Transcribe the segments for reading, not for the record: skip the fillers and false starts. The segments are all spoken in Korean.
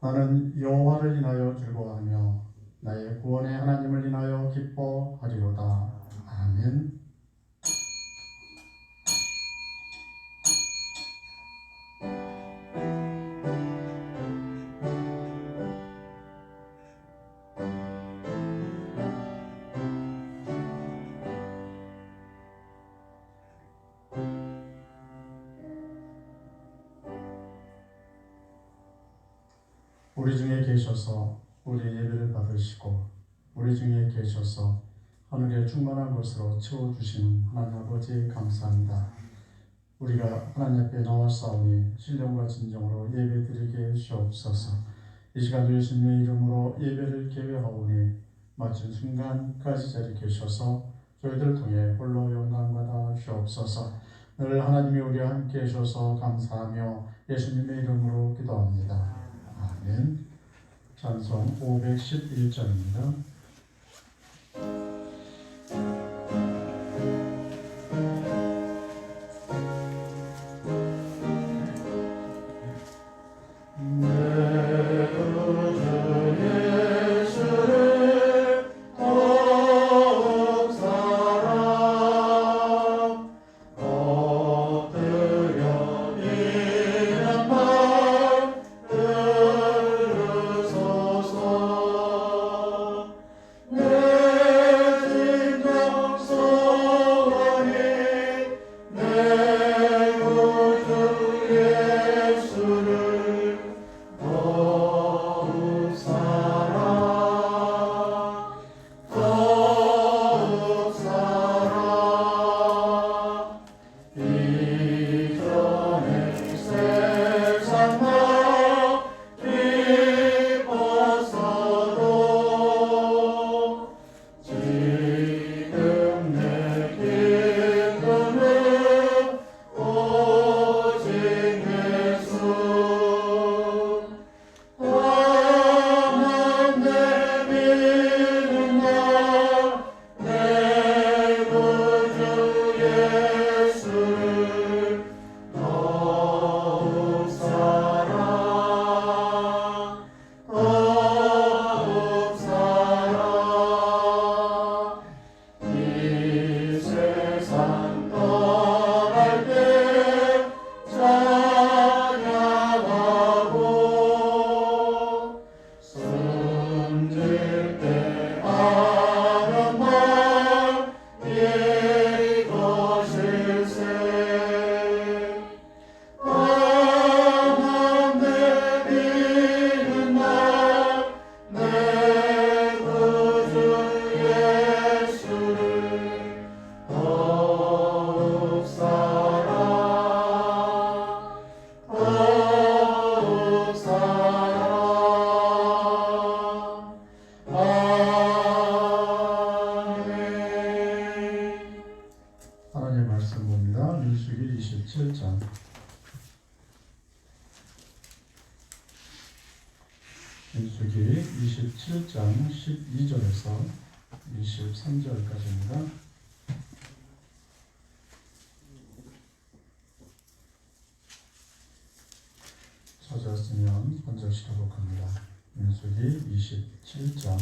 나는 여호와를 인하여 즐거워하며 나의 구원의 하나님을 인하여 기뻐하리로다. 아멘. 우리 중에 계셔서 우리의 예배를 받으시고 우리 중에 계셔서 하늘의 충만한 것으로 채워주시는 하나님 아버지 감사합니다. 우리가 하나님 앞에 나왔사오니 신령과 진정으로 예배드리게 주옵소서. 이 시간도 예수님의 이름으로 예배를 계획하오니 마친 순간까지 자리에 계셔서 저희들을 통해 홀로 영광받아 주옵소서. 늘 하나님이 우리와 함께 해주셔서 감사하며 예수님의 이름으로 기도합니다. 아멘. 찬송 511절입니다. 민수기 27장 12절에서 23절까지입니다. 찾았으면 먼저 시작합니다. 민수기 27장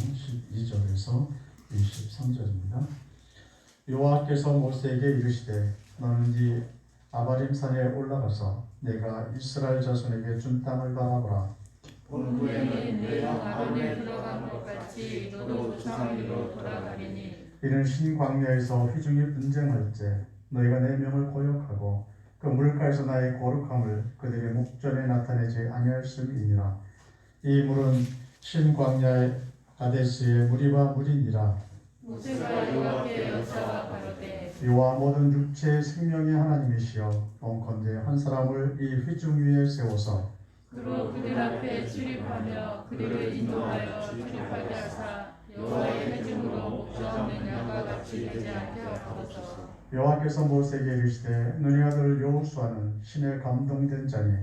12절에서 23절입니다. 여호와께서 모세에게 이르시되 너는 이 아바림 산에 올라가서 내가 이스라엘 자손에게 준 땅을 바라보라. 본부에는 내 형 아론에 들어간 것 같이 너도 조상으로 돌아가리니 이는 신광야에서 회중이 분쟁할 때 너희가 내 명을 거역하고 그 물가에서 나의 거룩함을 그들의 목전에 나타내지 아니하였음이니라. 이 물은 신광야의 가데스의 무리바 물이니라. 모세가 여호와께 여짜와 가로되 여호와 모든 육체의 생명의 하나님이시여 원컨대 한 사람을 이 회중 위에 세워서 그로 그들 앞에 출입하며 그들을 인도하여 출입하게 하사 여호와의 회중으로 목자 없는 양과 같이 되지 않게 하옵소서. 여호와께서 모세에게 이르시되 눈의 아들 여호수아는 신에 감동된 자니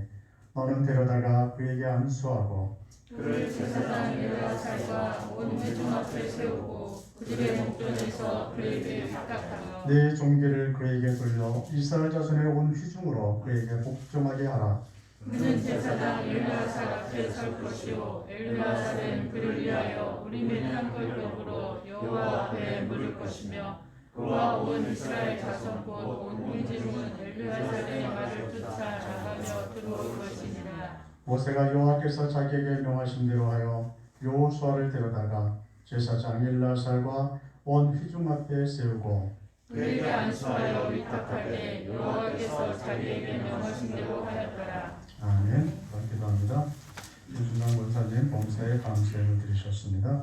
너는 데려다가 그에게 안수하고 그를 제사장 엘르아살과 온 회중 앞에 세우고 그들의 목전에서 그에게 합격하며 내 종기를 그에게 돌려 이스라엘 자손의 온 회중으로 그에게 복종하게 하라. 그는 제사장 엘르아살 앞에 설 것이요 엘르아살은 그를 위하여 우리의 한걸 더불어 여호와 앞에 물을 것이며 그와 온 이스라엘 자손 곧온 회중은 엘르아살의 말을 쫓아 나가며 들어올 것이니라. 모세가 여호와께서 자기에게 명하신 대로 하여 여호수아를 데려다가 제사장 엘르아살과 온 회중 앞에 세우고 그에게 안수하여 위탁할 때 여호와께서 자기에게 명하신 대로 하였더라. 아멘. 기도합니다. 윤순강 권사님 봉사에 감사를 드리셨습니다.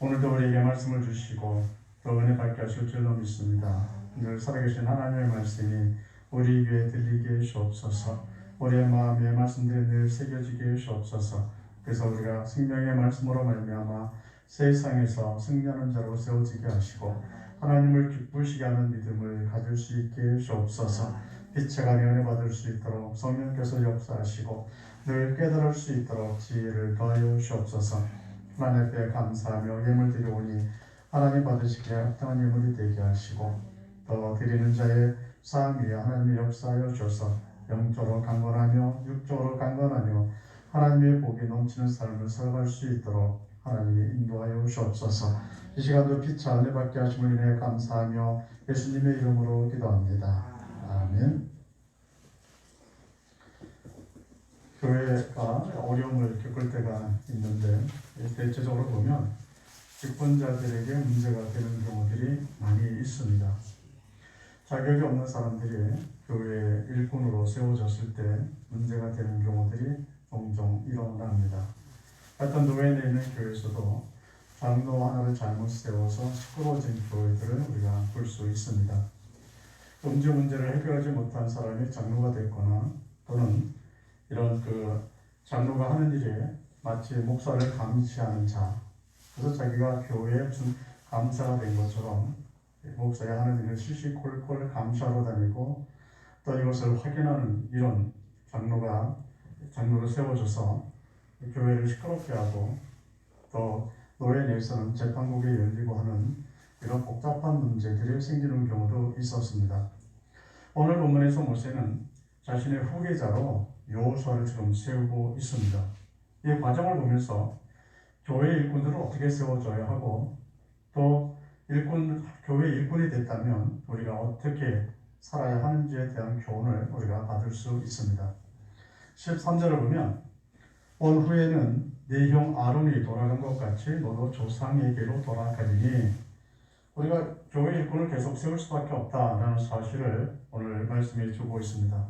오늘도 우리에게 말씀을 주시고 또 은혜 받게 하실 줄로 믿습니다. 늘 살아계신 하나님의 말씀이 우리 귀에 들리게 주옵소서. 우리의 마음에 말씀들이 늘 새겨지게 주옵소서. 그래서 우리가 생명의 말씀으로 말미암아 세상에서 승리하는 자로 세워지게 하시고 하나님을 기쁘시게 하는 믿음을 가질 수 있게 주옵소서. 빛의 간에 은혜 받을 수 있도록 성령께서 역사하시고 늘 깨달을 수 있도록 지혜를 더하여 주옵소서. 하나님 앞에 감사하며 예물 드리오니 하나님 받으시기에 합당한 예물이 되게 하시고 또 드리는 자의 삶 위에 하나님이 역사하여 주셔서 영적으로 강건하며 육적으로 강건하며 하나님의 복이 넘치는 삶을 살아갈 수 있도록 하나님이 인도하여 주옵소서. 이 시간도 빛의 은혜 받게 하심을 인해 감사하며 예수님의 이름으로 기도합니다. 아멘. 교회가 어려움을 겪을 때가 있는데 대체적으로 보면 직분자들에게 문제가 되는 경우들이 많이 있습니다. 자격이 없는 사람들이 교회 일꾼으로 세워졌을 때 문제가 되는 경우들이 종종 일어납니다. 어떤 노예에 있는 교회에서도 장로 하나를 잘못 세워서 시끄러워진 교회들을 우리가 볼 수 있습니다. 음주 문제를 해결하지 못한 사람이 장로가 됐거나 또는 이런 장로가 하는 일에 마치 목사를 감시하는 자, 그래서 자기가 교회에 무슨 감사가 된 것처럼 목사가 하는 일을 시시콜콜 감시하러 다니고 또 이것을 확인하는 이런 장로로 세워져서 교회를 시끄럽게 하고 또 노예 내에서는 재판국이 열리고 하는 이런 복잡한 문제들이 생기는 경우도 있었습니다. 오늘 본문에서 모세는 자신의 후계자로 여호수아를 지금 세우고 있습니다. 이 과정을 보면서 교회 일꾼들을 어떻게 세워줘야 하고 또 교회 일꾼이 됐다면 우리가 어떻게 살아야 하는지에 대한 교훈을 우리가 받을 수 있습니다. 13절을 보면 온 후에는 네 형 아론이 돌아간 것 같이 너도 조상에게로 돌아가리니 우리가 교회 일꾼을 계속 세울 수밖에 없다라는 사실을 오늘 말씀해 주고 있습니다.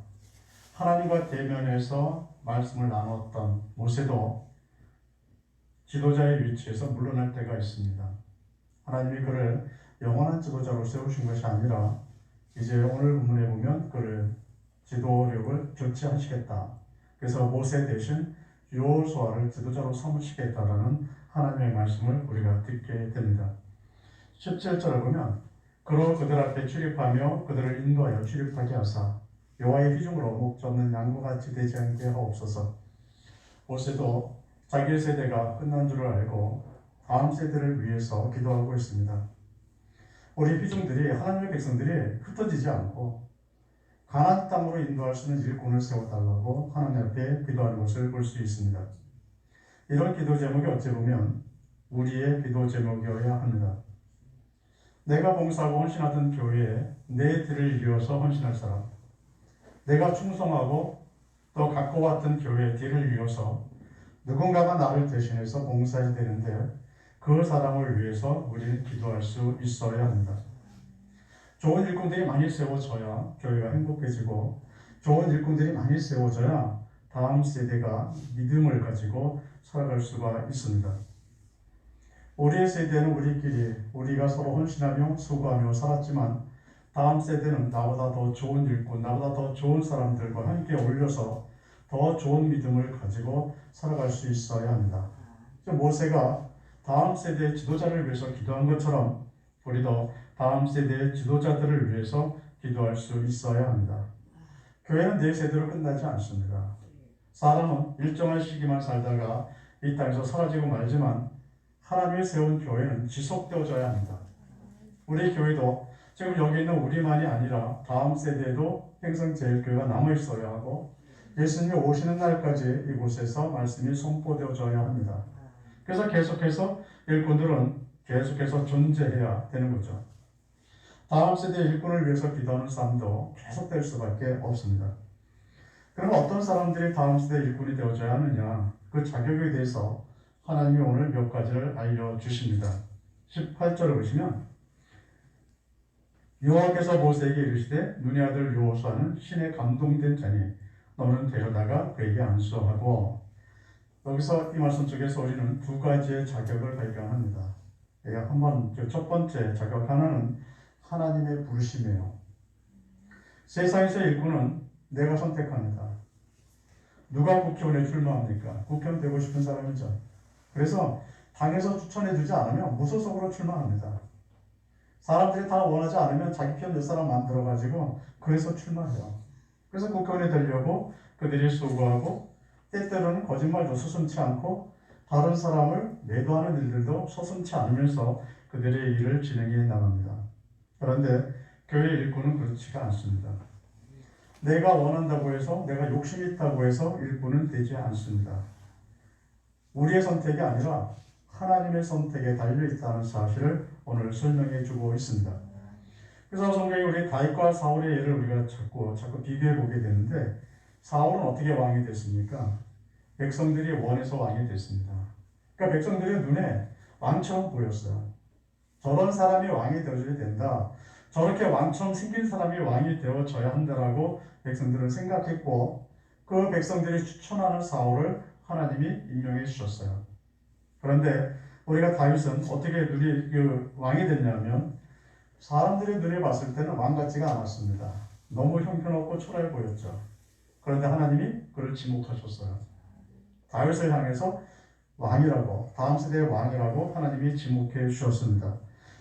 하나님과 대면해서 말씀을 나눴던 모세도 지도자의 위치에서 물러날 때가 있습니다. 하나님이 그를 영원한 지도자로 세우신 것이 아니라 이제 오늘 본문에 보면 그를 지도력을 교체하시겠다. 그래서 모세 대신 여호수아를 지도자로 삼으시겠다라는 하나님의 말씀을 우리가 듣게 됩니다. 17절을 보면 그로 그들 앞에 출입하며 그들을 인도하여 출입하게 하사 여호와의 회중으로 목자 없는 양과 같이 되지 않게 하옵소서. 모세도 자기의 세대가 끝난 줄을 알고 다음 세대를 위해서 기도하고 있습니다. 우리 회중들이 하나님의 백성들이 흩어지지 않고 가나안 땅으로 인도할 수 있는 일꾼을 세워달라고 하나님 앞에 기도하는 것을 볼 수 있습니다. 이런 기도 제목이 어찌 보면 우리의 기도 제목이어야 합니다. 내가 봉사하고 헌신하던 교회에 내 뒤를 이어서 헌신할 사람, 내가 충성하고 또 갖고 왔던 교회의 뒤를 이어서 누군가가 나를 대신해서 봉사해야 되는데 그 사람을 위해서 우리는 기도할 수 있어야 합니다. 좋은 일꾼들이 많이 세워져야 교회가 행복해지고 좋은 일꾼들이 많이 세워져야 다음 세대가 믿음을 가지고 살아갈 수가 있습니다. 우리의 세대는 우리가 서로 헌신하며 수고하며 살았지만 다음 세대는 나보다 더 좋은 일꾼, 나보다 더 좋은 사람들과 함께 어울려서 더 좋은 믿음을 가지고 살아갈 수 있어야 합니다. 모세가 다음 세대의 지도자를 위해서 기도한 것처럼 우리도 다음 세대의 지도자들을 위해서 기도할 수 있어야 합니다. 교회는 네 세대로 끝나지 않습니다. 사람은 일정한 시기만 살다가 이 땅에서 사라지고 말지만 하나님이 세운 교회는 지속되어져야 합니다. 우리 교회도 지금 여기 있는 우리만이 아니라 다음 세대에도 행성제일교회가 남아있어야 하고 예수님이 오시는 날까지 이곳에서 말씀이 선포되어져야 합니다. 그래서 계속해서 일꾼들은 계속해서 존재해야 되는 거죠. 다음 세대 일꾼을 위해서 기도하는 삶도 계속될 수밖에 없습니다. 그럼 어떤 사람들이 다음 세대 일꾼이 되어줘야 하느냐? 그 자격에 대해서 하나님이 오늘 몇 가지를 알려주십니다. 18절을 보시면 여호와께서 모세에게 이르시되 눈의 아들 여호수아는 신에 감동된 자니 너는 데려다가 그에게 안수하고, 여기서 이 말씀 속에서 우리는 두 가지의 자격을 발견합니다. 한번 첫 번째 자격 하나는 하나님의 부르심이에요. 세상에서 일꾼은 내가 선택합니다. 누가 국회의원에 출마합니까? 국회의원 되고 싶은 사람이죠. 그래서 당에서 추천해 주지 않으면 무소속으로 출마합니다. 사람들이 다 원하지 않으면 자기 편 몇 사람 만들어가지고 그래서 출마해요. 그래서 국회의원이 되려고 그들이 수고하고 때때로는 거짓말도 서슴지 않고 다른 사람을 매도하는 일들도 서슴지 않으면서 그들의 일을 진행해 나갑니다. 그런데 교회 일꾼은 그렇지가 않습니다. 내가 원한다고 해서, 내가 욕심이 있다고 해서 일꾼은 되지 않습니다. 우리의 선택이 아니라 하나님의 선택에 달려있다는 사실을 오늘 설명해 주고 있습니다. 그래서 성경에 우리 다윗과 사울의 예를 우리가 자꾸 비교해 보게 되는데, 사울은 어떻게 왕이 됐습니까? 백성들이 원해서 왕이 됐습니다. 그러니까 백성들의 눈에 왕처럼 보였어요. 저런 사람이 왕이 되어줘야 된다. 저렇게 왕처럼 생긴 사람이 왕이 되어져야 한다라고 백성들은 생각했고, 그 백성들이 추천하는 사울을 하나님이 임명해 주셨어요. 그런데 우리가 다윗은 어떻게 왕이 됐냐면, 사람들의 눈에 봤을 때는 왕 같지가 않았습니다. 너무 형편없고 초라해 보였죠. 그런데 하나님이 그를 지목하셨어요. 다윗을 향해서 왕이라고, 다음 세대의 왕이라고 하나님이 지목해 주셨습니다.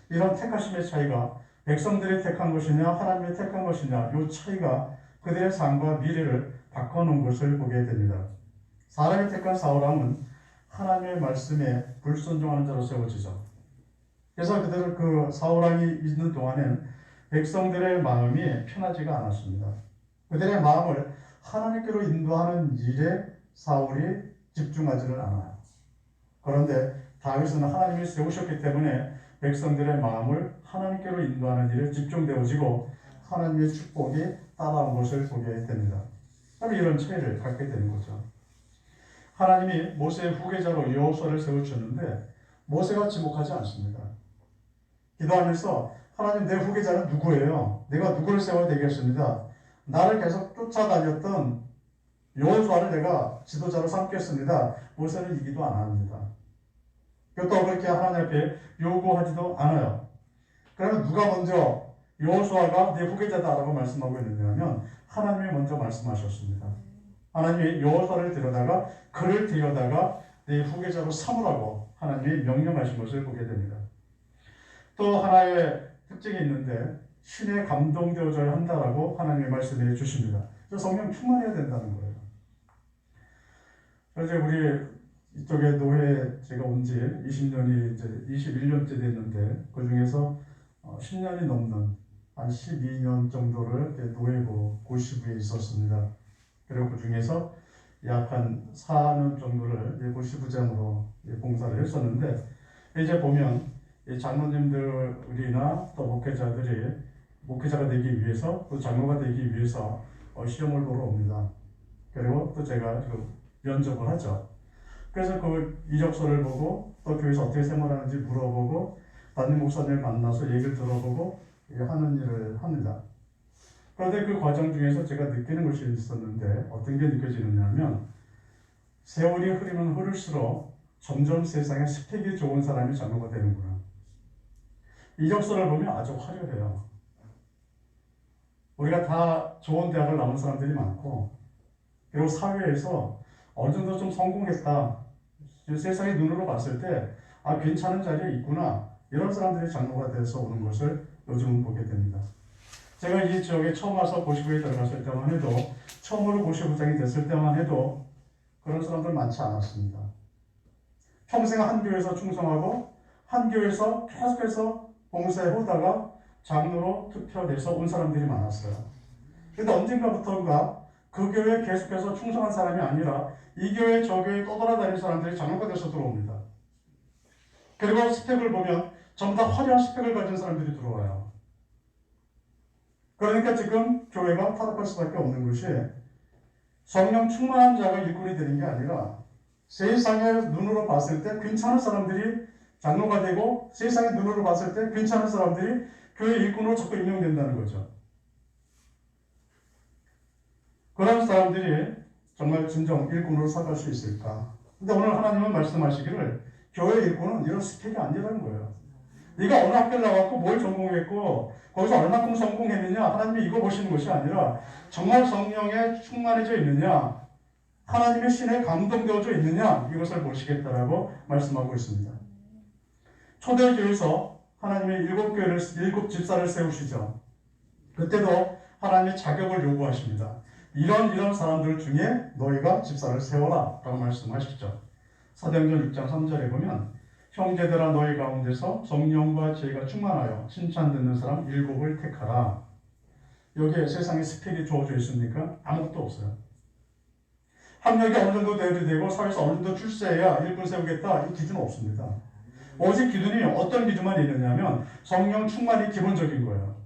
이런 택하심의 차이가 백성들이 택한 것이냐 하나님이 택한 것이냐, 이 차이가 그들의 삶과 미래를 바꿔놓은 것을 보게 됩니다. 사람이 택한 사울왕은 하나님의 말씀에 불순종하는 자로 세워지죠. 그래서 그들은 그 사울왕이 있는 동안엔 백성들의 마음이 편하지가 않았습니다. 그들의 마음을 하나님께로 인도하는 일에 사울이 집중하지는 않아요. 그런데 다윗은 하나님이 세우셨기 때문에 백성들의 마음을 하나님께로 인도하는 일에 집중되어지고 하나님의 축복이 따라온 것을 보게 됩니다. 이런 차이를 갖게 되는 거죠. 하나님이 모세의 후계자로 여호수아를 세우셨는데 모세가 지목하지 않습니다. 기도하면서 하나님, 내 후계자는 누구예요? 내가 누구를 세워야 되겠습니다. 나를 계속 쫓아다녔던 여호수아를 내가 지도자로 삼겠습니다. 모세는 이 기도 안 합니다. 또 그렇게 하나님 앞에 요구하지도 않아요. 그러면 누가 먼저 여호수아가 내 후계자다라고 말씀하고 있느냐면 하나님이 먼저 말씀하셨습니다. 하나님이 여호수아를 데려다가 그를 데려다가 내 후계자로 삼으라고 하나님이 명령하신 것을 보게 됩니다. 또 하나의 특징이 있는데 신에 감동되어져야 한다라고 하나님이 말씀해 주십니다. 성령 충만해야 된다는 거예요. 그래서 우리 이쪽에 노회 제가 온 지 20년이 이제 21년째 됐는데, 그 중에서 10년이 넘는 한 12년 정도를 노회부 고시부에 있었습니다. 그리고 그 중에서 약 한 4년 정도를 고시부장으로 봉사를 했었는데, 이제 보면 장로님들이나 또 목회자가 되기 위해서, 또 장로가 되기 위해서 시험을 보러 옵니다. 그리고 또 제가 지금 면접을 하죠. 그래서 그 이력서를 보고 또 교회에서 어떻게 생활하는지 물어보고 담임 목사님을 만나서 얘기를 들어보고 하는 일을 합니다. 그런데 그 과정 중에서 제가 느끼는 것이 있었는데, 어떤 게 느껴지느냐면 세월이 흐르면 흐를수록 점점 세상에 스펙이 좋은 사람이 장로가 되는구나. 이력서를 보면 아주 화려해요. 우리가 다 좋은 대학을 나온 사람들이 많고, 그리고 사회에서 어느 정도 좀 성공했다, 세상의 눈으로 봤을 때 괜찮은 자리에 있구나, 이런 사람들이 장로가 돼서 오는 것을 요즘은 보게 됩니다. 제가 이 지역에 처음 와서 고시부에 들어갔을 때만 해도, 처음으로 고시부장이 됐을 때만 해도 그런 사람들 많지 않았습니다. 평생 한 교회에서 충성하고 한 교회에서 계속해서 봉사해 오다가 장로로 투표돼서 온 사람들이 많았어요. 그런데 언젠가부터인가 그 교회에 계속해서 충성한 사람이 아니라 이 교회 저 교회에 떠돌아다니는 사람들이 장로가 돼서 들어옵니다. 그리고 스펙을 보면 전부 다 화려한 스펙을 가진 사람들이 들어와요. 그러니까 지금 교회가 타락할 수밖에 없는 것이 성령 충만한 자가 일꾼이 되는 게 아니라 세상의 눈으로 봤을 때 괜찮은 사람들이 장로가 되고 세상의 눈으로 봤을 때 괜찮은 사람들이 교회 일꾼으로 자꾸 임명된다는 거죠. 그런 사람들이 정말 진정 일꾼으로 살아갈 수 있을까? 근데 오늘 하나님은 말씀하시기를 교회 일꾼은 이런 스펙이 아니라는 거예요. 네가 어느 학교를 나왔고 뭘 전공했고 거기서 얼마큼 성공했느냐 하나님이 이거 보시는 것이 아니라 정말 성령에 충만해져 있느냐 하나님의 신에 감동되어져 있느냐 이것을 보시겠다라고 말씀하고 있습니다. 초대교회에서 하나님의 일곱 집사를 세우시죠. 그때도 하나님의 자격을 요구하십니다. 이런 사람들 중에 너희가 집사를 세워라 라고 말씀하시죠. 사도행전 6장 3절에 보면 형제들아 너희 가운데서 성령과 지혜가 충만하여 칭찬 듣는 사람 7을 택하라. 여기에 세상에 스펙이 주어져 있습니까? 아무것도 없어요. 학력이 어느 정도 돼야 되고 사회에서 어느 정도 출세해야 일꾼 세우겠다 이 기준은 없습니다. 오직 기준이 어떤 기준만 있느냐면 성령 충만이 기본적인 거예요.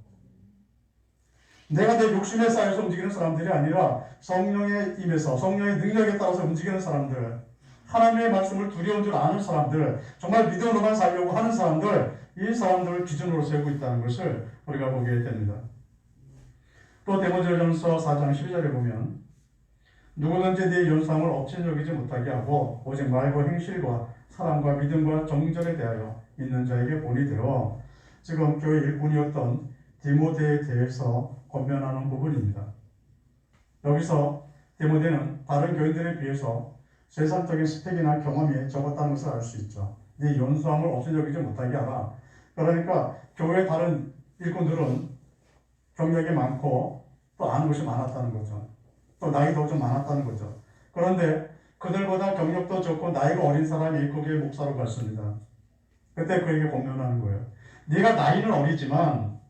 내가 내 욕심에 쌓여서 움직이는 사람들이 아니라 성령의 임에서 성령의 능력에 따라서 움직이는 사람들, 하나님의 말씀을 두려운 줄 아는 사람들, 정말 믿음으로만 살려고 하는 사람들, 이 사람들을 기준으로 세우고 있다는 것을 우리가 보게 됩니다. 또 디모데전서 4장 12절에 보면 누구든지 네 연상을 업신 여기지 못하게 하고 오직 말과 행실과 사랑과 믿음과 정절에 대하여 있는 자에게 본이 되어 지금 교회 일꾼이었던 디모데에 대해서 권면하는 부분입니다. 여기서 디모데는 다른 교인들에 비해서 세상적인 스펙이나 경험이 적었다는 것을 알 수 있죠. 네 연수함을 없인 여기지 못하게 하라. 그러니까 교회 다른 일꾼들은 경력이 많고 또 아는 것이 많았다는 거죠. 또 나이도 좀 많았다는 거죠. 그런데 그들보다 경력도 적고 나이가 어린 사람이 거기에 목사로 갔습니다. 그때 그에게 권면하는 거예요. 네가 나이는 어리지만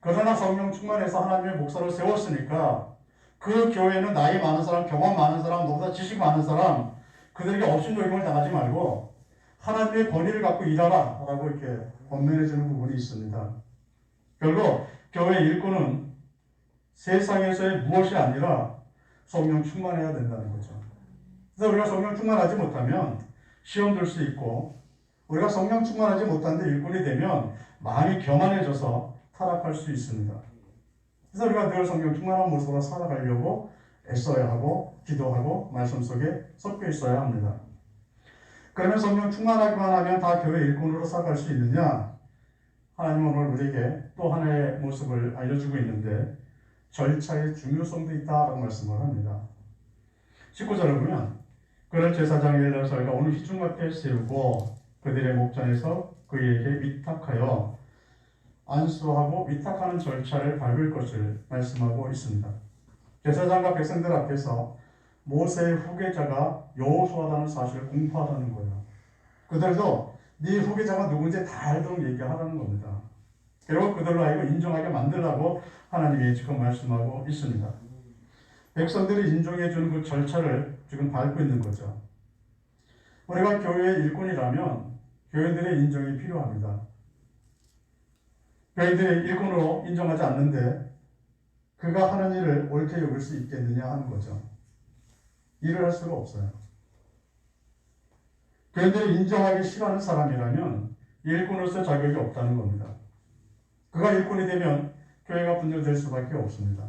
그러나 성령 충만해서 하나님의 목사를 세웠으니까 그 교회는 나이 많은 사람, 경험 많은 사람, 너보다 지식 많은 사람 그들에게 업신여김을 당하지 말고 하나님의 권위를 갖고 일하라 라고 이렇게 권면해 주는 부분이 있습니다. 결국 교회 일꾼은 세상에서의 무엇이 아니라 성령 충만해야 된다는 거죠. 그래서 우리가 성령 충만하지 못하면 시험 들 수 있고 우리가 성령 충만하지 못한데 일꾼이 되면 마음이 교만해져서 타락할 수 있습니다. 그래서 우리가 늘 성령 충만한 모습으로 살아가려고 애써야 하고 기도하고 말씀 속에 섞여 있어야 합니다. 그러면 성령 충만하기만 하면 다 교회 일꾼으로 살아갈 수 있느냐? 하나님은 오늘 우리에게 또 하나의 모습을 알려주고 있는데 절차의 중요성도 있다라고 말씀을 합니다. 19절을 보면 그를 제사장 엘리야살과 온 회중 앞에 세우고 그들의 목전에서 그에게 위탁하여 안수하고 위탁하는 절차를 밟을 것을 말씀하고 있습니다. 제사장과 백성들 앞에서 모세의 후계자가 여호수아라는 사실을 공포하라는 거예요. 그들도 네 후계자가 누군지 다 알도록 얘기하라는 겁니다. 그리고 그들로 하여금 인정하게 만들라고 하나님이 지금 말씀하고 있습니다. 백성들이 인정해주는 그 절차를 지금 밟고 있는 거죠. 우리가 교회의 일꾼이라면 교회들의 인정이 필요합니다. 교회들이 일꾼으로 인정하지 않는데 그가 하는 일을 옳게 여길 수 있겠느냐 하는 거죠. 일을 할 수가 없어요. 교회들이 인정하기 싫어하는 사람이라면 일꾼으로서 자격이 없다는 겁니다. 그가 일꾼이 되면 교회가 분열될 수밖에 없습니다.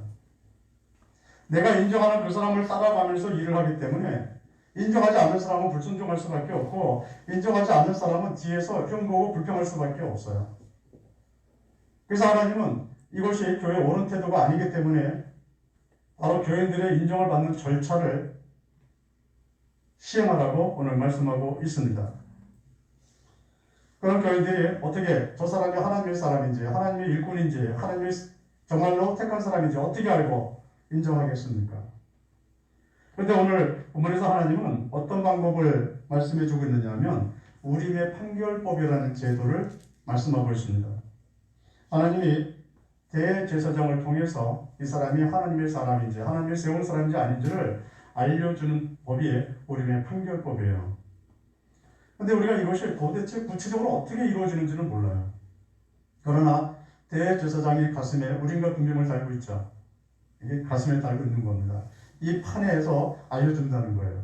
내가 인정하는 그 사람을 따라가면서 일을 하기 때문에 인정하지 않는 사람은 불순종할 수밖에 없고 인정하지 않는 사람은 뒤에서 흉보고 불평할 수밖에 없어요. 그래서 하나님은 이것이 교회의 옳은 태도가 아니기 때문에 바로 교인들의 인정을 받는 절차를 시행하라고 오늘 말씀하고 있습니다. 그런 교인들이 어떻게 저 사람이 하나님의 사람인지 하나님의 일꾼인지 하나님의 정말로 택한 사람인지 어떻게 알고 인정하겠습니까? 그런데 오늘 본문에서 하나님은 어떤 방법을 말씀해 주고 있느냐 하면 우림의 판결법이라는 제도를 말씀하고 있습니다. 하나님이 대제사장을 통해서 이 사람이 하나님의 사람인지 하나님의 세운 사람인지 아닌지를 알려주는 법이 우리의 판결법이에요. 근데 우리가 이것이 도대체 구체적으로 어떻게 이루어지는지는 몰라요. 그러나 대제사장이 가슴에 우린과 금경을 달고 있죠. 이게 가슴에 달고 있는 겁니다. 이 판에서 알려준다는 거예요.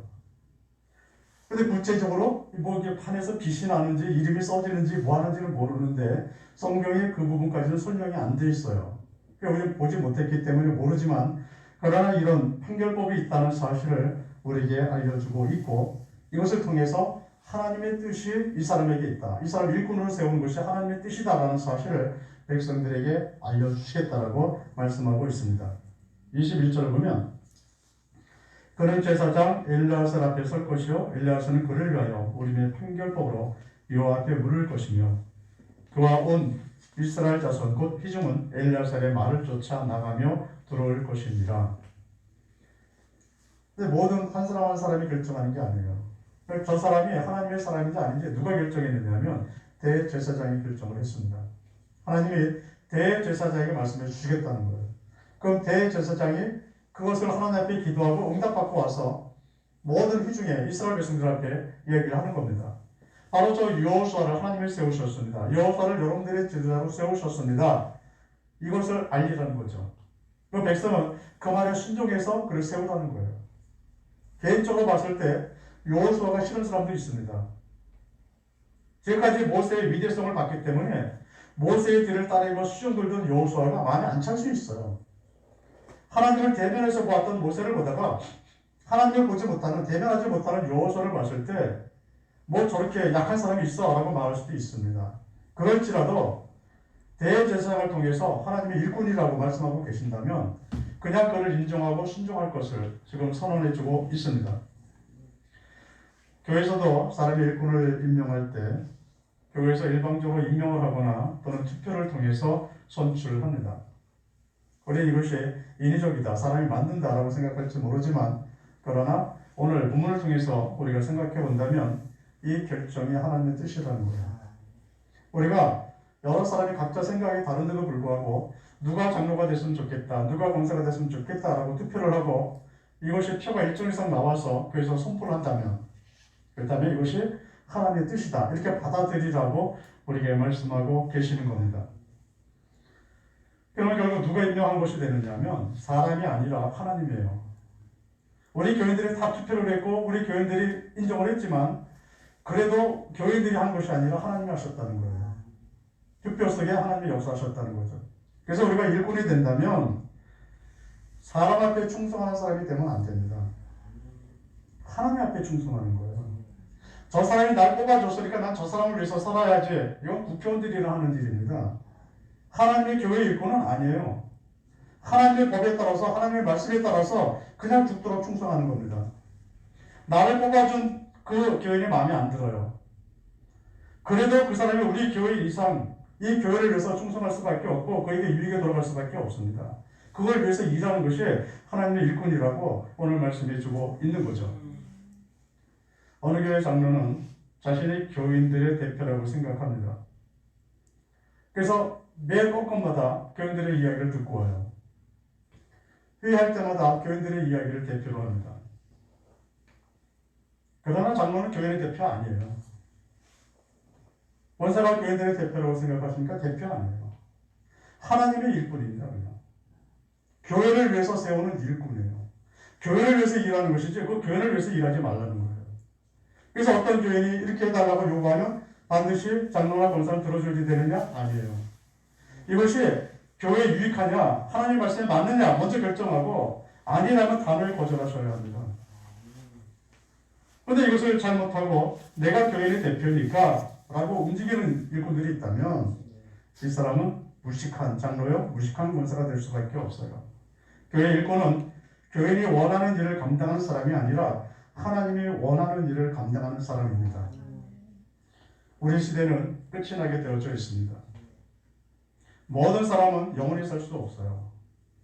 근데 구체적으로 뭐 이게 판에서 빛이 나는지 이름이 써지는지 뭐 하는지는 모르는데 성경에 그 부분까지는 설명이 안 돼 있어요. 우리는 보지 못했기 때문에 모르지만 그러나 이런 판결법이 있다는 사실을 우리에게 알려주고 있고 이것을 통해서 하나님의 뜻이 이 사람에게 있다. 이 사람 일꾼으로 세우는 것이 하나님의 뜻이다라는 사실을 백성들에게 알려주시겠다라고 말씀하고 있습니다. 21절을 보면 그는 제사장 엘르아살 앞에 설 것이요 엘르아살은 그를 위하여 우리의 판결법으로 여호와 앞에 물을 것이며 그와 온 이스라엘 자손 곧 회중은 엘르아살의 말을 쫓아 나가며 들어올 것이니라. 근데 모든 한 사람 한 사람이 결정하는 게 아니에요. 저 사람이 하나님의 사람인지 아닌지 누가 결정했느냐면 대제사장이 결정을 했습니다. 하나님이 대제사장에게 말씀해 주시겠다는 거예요. 그럼 대제사장이 그것을 하나님 앞에 기도하고 응답받고 와서 모든 회중에 이스라엘 백성들 앞에 이야기를 하는 겁니다. 바로 저 여호수아를 하나님이 세우셨습니다. 여호수아를 여러분들의 지도자로 세우셨습니다. 이것을 알리라는 거죠. 그 백성은 그 말에 순종해서 그를 세우라는 거예요. 개인적으로 봤을 때 여호수아가 싫은 사람도 있습니다. 지금까지 모세의 위대성을 봤기 때문에 모세의 뒤를 따르며 수종 돌던 여호수아가 마음에 안 찰 수 있어요. 하나님을 대면해서 보았던 모세를 보다가 하나님을 보지 못하는 대면하지 못하는 여호수아를 봤을 때 뭐 저렇게 약한 사람이 있어 라고 말할 수도 있습니다. 그럴지라도 대제사장을 통해서 하나님의 일꾼이라고 말씀하고 계신다면 그냥 그를 인정하고 순종할 것을 지금 선언해주고 있습니다. 교회에서도 사람의 일꾼을 임명할 때 교회에서 일방적으로 임명을 하거나 또는 투표를 통해서 선출합니다. 우리는 이것이 인위적이다, 사람이 만든다라고 생각할지 모르지만 그러나 오늘 본문을 통해서 우리가 생각해 본다면 이 결정이 하나님의 뜻이라는 거예요. 우리가 여러 사람이 각자 생각이 다른데도 불구하고 누가 장로가 됐으면 좋겠다, 누가 권사가 됐으면 좋겠다라고 투표를 하고 이것이 표가 일정 이상 나와서 교회에서 선포를 한다면 그렇다면 이것이 하나님의 뜻이다 이렇게 받아들이라고 우리에게 말씀하고 계시는 겁니다. 그러면 결국 누가 임명한 것이 되느냐면 사람이 아니라 하나님이에요. 우리 교인들이 다 투표를 했고 우리 교인들이 인정을 했지만 그래도 교인들이 한 것이 아니라 하나님이 하셨다는 거예요. 투표 속에 하나님이 역사하셨다는 거죠. 그래서 우리가 일꾼이 된다면 사람 앞에 충성하는 사람이 되면 안 됩니다. 하나님 앞에 충성하는 거예요. 저 사람이 날 뽑아줬으니까 난 저 사람을 위해서 살아야지. 이건 국회의원들이나 하는 일입니다. 하나님의 교회 일꾼은 아니에요. 하나님의 법에 따라서 하나님의 말씀에 따라서 그냥 죽도록 충성하는 겁니다. 나를 뽑아준 그 교인이 마음에 안 들어요. 그래도 그 사람이 우리 교회 이상 이 교회를 위해서 충성할 수밖에 없고 그에게 유익에 돌아갈 수밖에 없습니다. 그걸 위해서 일하는 것이 하나님의 일꾼이라고 오늘 말씀해 주고 있는 거죠. 어느 교회 장로는 자신의 교인들의 대표라고 생각합니다. 그래서 매 건건마다 교인들의 이야기를 듣고 와요. 회의할 때마다 교인들의 이야기를 대표로 합니다. 그러나 장로는 교인의 대표 아니에요. 원사가 교인들의 대표라고 생각하십니까? 대표 아니에요. 하나님의 일꾼입니다. 그냥. 교회를 위해서 세우는 일꾼이에요. 교회를 위해서 일하는 것이지 그 교회를 위해서 일하지 말라는 거예요. 그래서 어떤 교인이 이렇게 해달라고 요구하면 반드시 장로나 권사를 들어줘야 되느냐? 아니에요. 이것이 교회에 유익하냐, 하나님 말씀에 맞느냐 먼저 결정하고 아니라면 단호히 거절하셔야 합니다. 그런데 이것을 잘못하고 내가 교회의 대표니까 라고 움직이는 일꾼들이 있다면 이 사람은 무식한 장로요, 무식한 권사가 될 수밖에 없어요. 교회 일꾼은 교인이 원하는 일을 감당하는 사람이 아니라 하나님이 원하는 일을 감당하는 사람입니다. 우리 시대는 끝이 나게 되어져 있습니다. 모든 사람은 영원히 살 수도 없어요.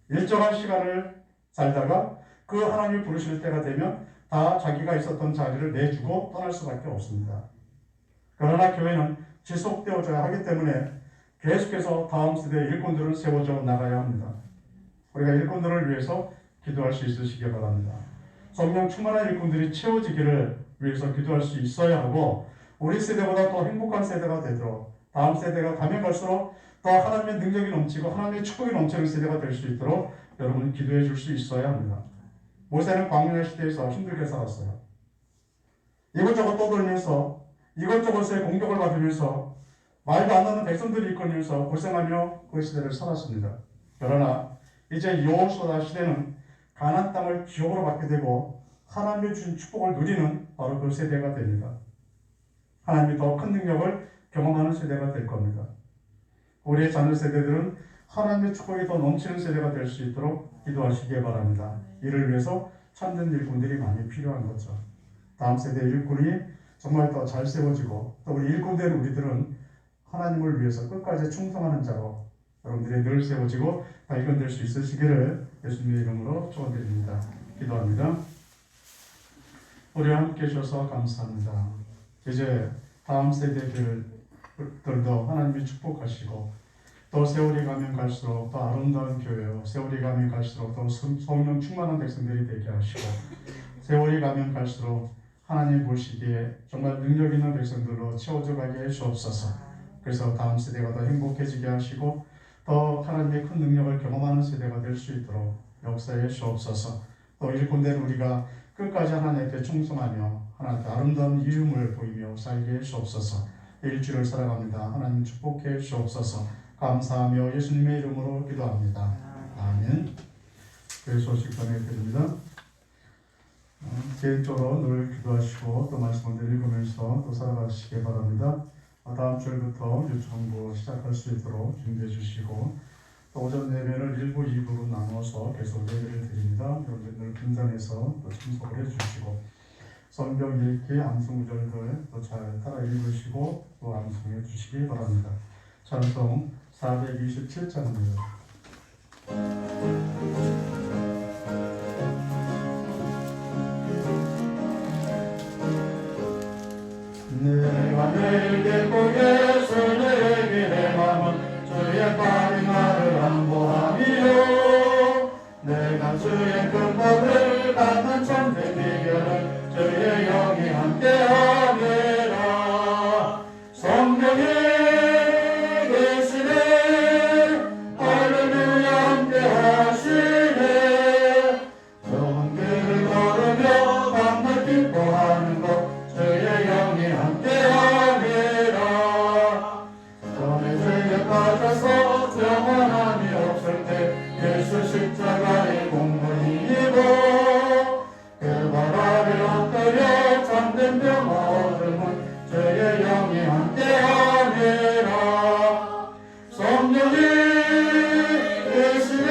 일정한 시간을 살다가 그 하나님이 부르실 때가 되면 다 자기가 있었던 자리를 내주고 떠날 수밖에 없습니다. 그러나 교회는 지속되어져야 하기 때문에 계속해서 다음 세대의 일꾼들을 세워져 나가야 합니다. 우리가 일꾼들을 위해서 기도할 수 있으시기 바랍니다. 성령 충만한 일꾼들이 채워지기를 위해서 기도할 수 있어야 하고, 우리 세대보다 더 행복한 세대가 되도록, 다음 세대가 가면 갈수록 더 하나님의 능력이 넘치고 하나님의 축복이 넘치는 세대가 될 수 있도록 여러분 기도해 줄 수 있어야 합니다. 모세는 광야 시대에서 힘들게 살았어요. 이것저것 떠돌면서 이것저것에 공격을 받으면서 말도 안 나는 백성들이 이끌면서 고생하며 그 시대를 살았습니다. 그러나 이제 여호수아 시대는 가나안 땅을 기업으로 받게 되고 하나님의 주신 축복을 누리는 바로 그 세대가 됩니다. 하나님이 더 큰 능력을 경험하는 세대가 될 겁니다. 우리의 자녀 세대들은 하나님의 축복이 더 넘치는 세대가 될 수 있도록 기도하시기 바랍니다. 이를 위해서 참된 일꾼들이 많이 필요한 거죠. 다음 세대 일꾼이 정말 더 잘 세워지고, 또 우리 일꾼된 우리들은 하나님을 위해서 끝까지 충성하는 자로 여러분들이 늘 세워지고 발견될 수 있으시기를 예수님의 이름으로 축원드립니다. 기도합니다. 우리와 함께 해주셔서 감사합니다. 이제 다음 세대들도 하나님이 축복하시고, 또 세월이 가면 갈수록 더 아름다운 교회요, 세월이 가면 갈수록 더 성령 충만한 백성들이 되게 하시고, 세월이 가면 갈수록 하나님 보시기에 정말 능력 있는 백성들로 채워져 가게 해주옵소서. 그래서 다음 세대가 더 행복해지게 하시고 더 하나님의 큰 능력을 경험하는 세대가 될 수 있도록 역사해 주옵소서. 또 일꾼된 우리가 끝까지 하나님께 충성하며 하나님께 아름다운 이름을 보이며 살게 해 주옵소서. 일주를 살아갑니다. 하나님 축복해 주옵소서. 감사하며 예수님의 이름으로 기도합니다. 아멘. 그 소식 전해드립니다. 개인적으로 늘 기도하시고 또 말씀을 읽으면서 또 살아가시기 바랍니다. 다음 주부터 유청부 시작할 수 있도록 준비해 주시고, 또 오전 예배를 1부, 2부로 나눠서 계속 예배를 드립니다. 여러분들 늘 분산해서 또 참석을 해주시고, 성경 읽기, 암송 구절들 또 잘 따라 읽으시고 또 암송해 주시기 바랍니다. 찬송 427장입니다. 내가 내게 보겠소 내게 내 맘은 주의 빨리 나를 안보함이요 내가 주의 큰 법을 받는 천대 비결을 주의 영이 함께하리라 성령이 계시네 할렐루야 함께하시네 좁은 길을 걸으며 밤낮 기뻐하는 것 주의 영이 함께하리라 전에 죄에 빠져서 영원함이 없을 때 예수 십자가의 공로이고 그 발 아래 엎드려 잠든 병 얻음은 주의 영이 함께하리라 성령이 계시네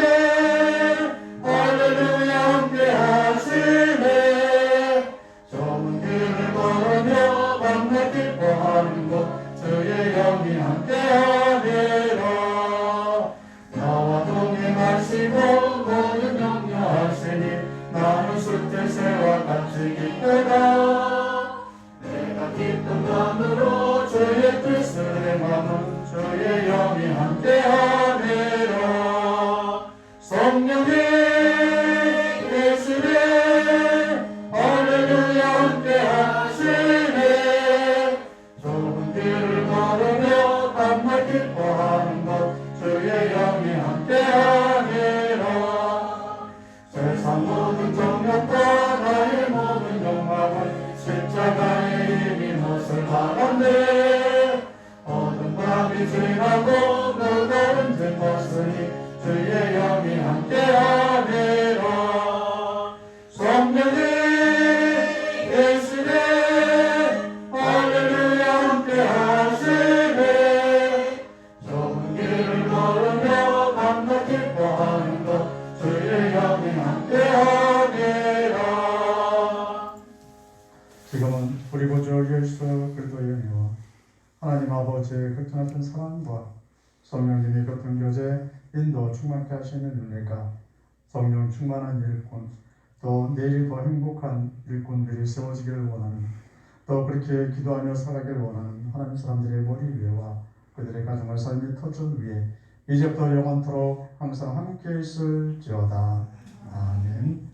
할렐루야 함께하시네 좁은 길을 걸으며 밤낮 기뻐하는 것 주의 영이 함께하리라 나와 동행하시고 모든 영려하시니 나는 숫대새와 같이 기쁘다 내가 기쁜 마음으로 주의 뜻을 행하면 주의 영이 함께하리라 성령이 계시네 할렐루야 함께하시네 좁은 길을 걸으며 밤낮 기뻐하는 것 주의 영이 함께하리라 세상 모든 정욕과 나의 모든 욕망은 십자가의 이미 못을 받았네 어두운 밤이 지나고 무거운 짐 벗으니 주의 영이 함께하리라 성령이 계시네 할렐루야 함께하시네 좁은 길을 걸으며 밤낮 기뻐하는 것 주의 영이 함께하리라 지금은 우리 구주 예수 그리스도의 은혜와 하나님 아버지의 극진하신 사랑과 성령님의 교통 교제 인도 충만케 하시는 은혜가 성령 충만한 일꾼 또 내일 더 행복한 일꾼들이 세워지기를 원하는 또 그렇게 기도하며 살아가길 원하는 하나님 사람들의 머리 위에와 그들의 가정과 삶의 터전 위에 이제부터 영원토록 항상 함께 있을지어다. 아멘.